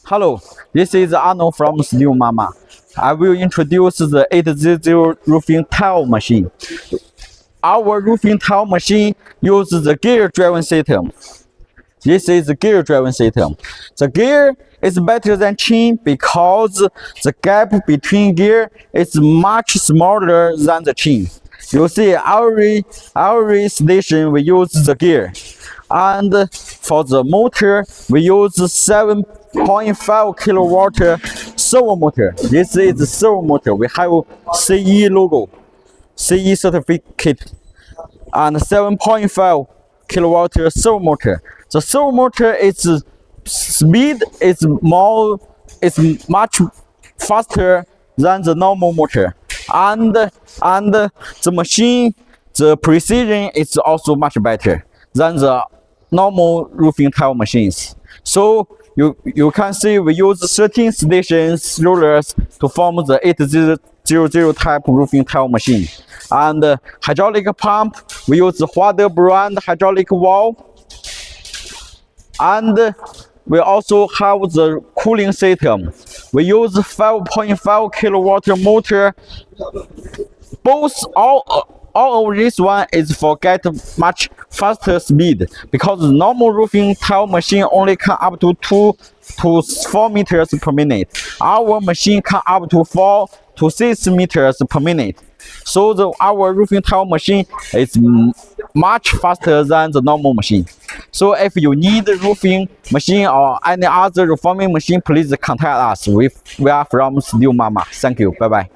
Hello, this is Arnold from New Mama. I will introduce the 800 roofing tile machine. Our roofing tile machine uses the gear-driven system. This is the gear-driven system. The gear is better than chain because the gap between gear is much smaller than the chain. You see, every station we use the gear. And for the motor, we use 7.5 kilowatt servo motor. This is the servo motor. We have CE logo, CE certificate, and 7.5 kilowatt servo motor. The servo motor is speed is much faster than the normal motor, and the machine, the precision is also much better than the normal roofing tile machines. So you can see we use 13 stations rollers to form the 800 type roofing tile machine. And hydraulic pump, we use Huade brand hydraulic valve. And we also have the cooling system. We use 5.5 kilowatt motor. All of this one is for get much faster speed because normal roofing tile machine only can up to 2 to 4 meters per minute. Our machine can up to 4 to 6 meters per minute. So our roofing tile machine is much faster than the normal machine. So if you need a roofing machine or any other reforming machine, please contact us. We are from New Mama. Thank you. Bye bye.